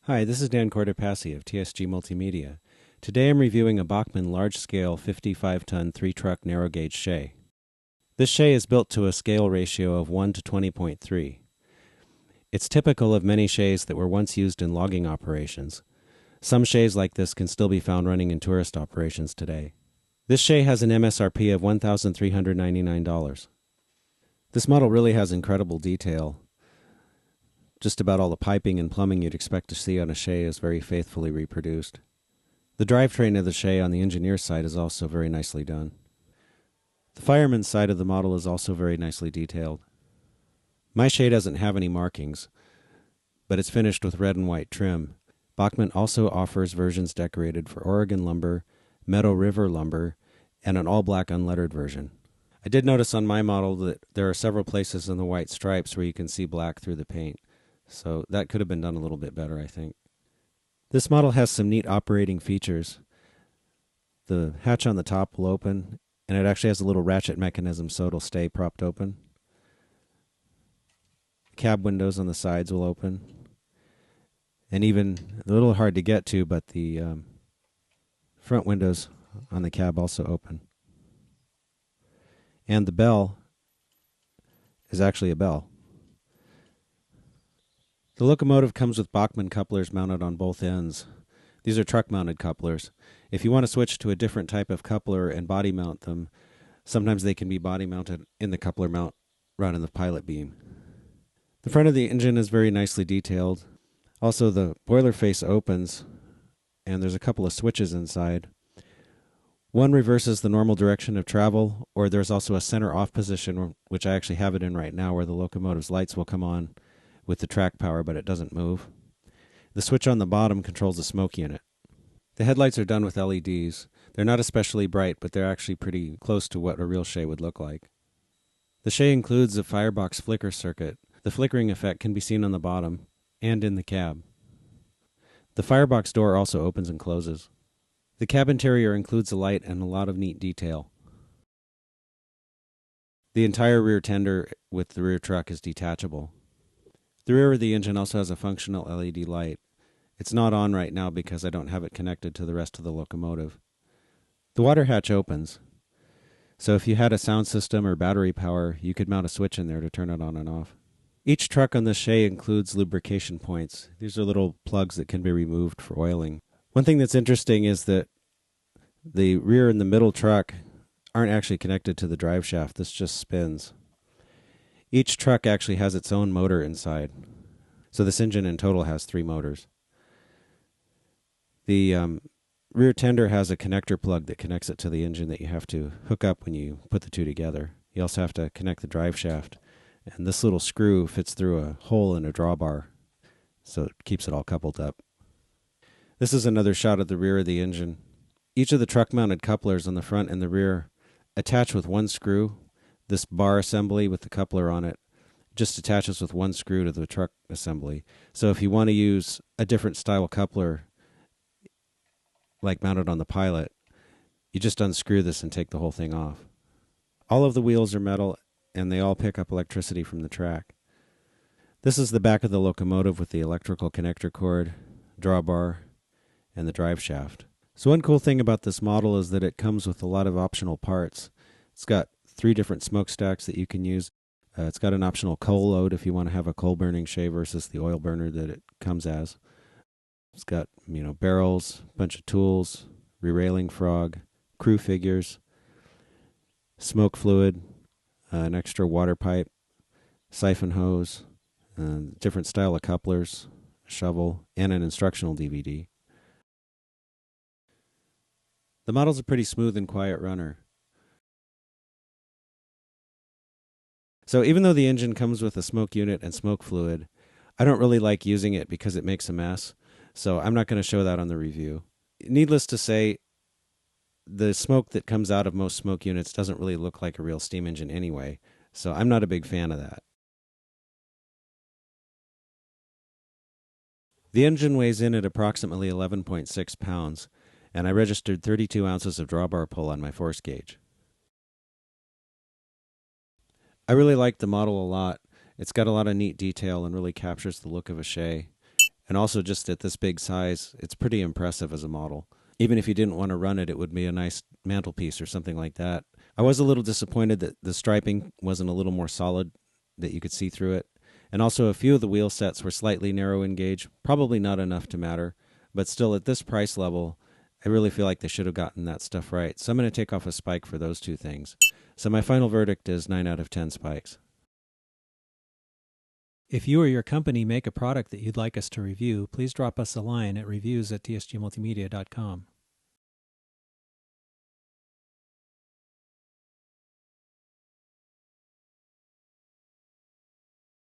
Hi, this is Dan Cortopassi of TSG Multimedia. Today I'm reviewing a Bachmann large-scale 55-ton 3-truck narrow-gauge Shay. This Shay is built to a scale ratio of 1 to 20.3. It's typical of many Shays that were once used in logging operations. Some Shays like this can still be found running in tourist operations today. This Shay has an MSRP of $1,399. This model really has incredible detail. Just about all the piping and plumbing you'd expect to see on a Shay is very faithfully reproduced. The drivetrain of the Shay on the engineer's side is also very nicely done. The fireman's side of the model is also very nicely detailed. My Shay doesn't have any markings, but it's finished with red and white trim. Bachmann also offers versions decorated for Oregon lumber, Meadow River lumber, and an all-black unlettered version. I did notice on my model that there are several places in the white stripes where you can see black through the paint. So that could have been done a little bit better, I think. This model has some neat operating features. The hatch on the top will open, and it actually has a little ratchet mechanism so it'll stay propped open. Cab windows on the sides will open. And even a little hard to get to, but the front windows on the cab also open. And the bell is actually a bell. The locomotive comes with Bachmann couplers mounted on both ends. These are truck-mounted couplers. If you want to switch to a different type of coupler and body mount them, sometimes they can be body mounted in the coupler mount run in the pilot beam. The front of the engine is very nicely detailed. Also, the boiler face opens, and there's a couple of switches inside. One reverses the normal direction of travel, or there's also a center off position, which I actually have it in right now, where the locomotive's lights will come on with the track power, but it doesn't move. The switch on the bottom controls the smoke unit. The headlights are done with LEDs. They're not especially bright, but they're actually pretty close to what a real Shay would look like. The Shay includes a firebox flicker circuit. The flickering effect can be seen on the bottom and in the cab. The firebox door also opens and closes. The cab interior includes a light and a lot of neat detail. The entire rear tender with the rear truck is detachable. The rear of the engine also has a functional LED light. It's not on right now because I don't have it connected to the rest of the locomotive. The water hatch opens, so if you had a sound system or battery power, you could mount a switch in there to turn it on and off. Each truck on the Shay includes lubrication points. These are little plugs that can be removed for oiling. One thing that's interesting is that the rear and the middle truck aren't actually connected to the drive shaft. This just spins. Each truck actually has its own motor inside. So this engine in total has 3 motors. The rear tender has a connector plug that connects it to the engine that you have to hook up when you put the two together. You also have to connect the drive shaft. And this little screw fits through a hole in a drawbar, so it keeps it all coupled up. This is another shot of the rear of the engine. Each of the truck-mounted couplers on the front and the rear attach with one screw. This bar assembly with the coupler on it just attaches with one screw to the truck assembly. So if you want to use a different style coupler, like mounted on the Pilot, you just unscrew this and take the whole thing off. All of the wheels are metal, and they all pick up electricity from the track. This is the back of the locomotive with the electrical connector cord, drawbar, and the drive shaft. So one cool thing about this model is that it comes with a lot of optional parts. It's got 3 different smokestacks that you can use. It's got an optional coal load if you want to have a coal-burning Shay versus the oil burner that it comes as. It's got, barrels, a bunch of tools, re-railing frog, crew figures, smoke fluid, an extra water pipe, siphon hose, different style of couplers, a shovel, and an instructional DVD. The model's a pretty smooth and quiet runner. So even though the engine comes with a smoke unit and smoke fluid, I don't really like using it because it makes a mess, so I'm not going to show that on the review. Needless to say, the smoke that comes out of most smoke units doesn't really look like a real steam engine anyway, so I'm not a big fan of that. The engine weighs in at approximately 11.6 pounds, and I registered 32 ounces of drawbar pull on my force gauge. I really like the model a lot. It's got a lot of neat detail and really captures the look of a Shay. And also just at this big size, it's pretty impressive as a model. Even if you didn't want to run it, it would be a nice mantelpiece or something like that. I was a little disappointed that the striping wasn't a little more solid, that you could see through it. And also a few of the wheel sets were slightly narrow in gauge, probably not enough to matter. But still, at this price level, I really feel like they should have gotten that stuff right. So I'm going to take off a spike for those two things. So my final verdict is 9 out of 10 spikes. If you or your company make a product that you'd like us to review, please drop us a line at reviews@tsgmultimedia.com.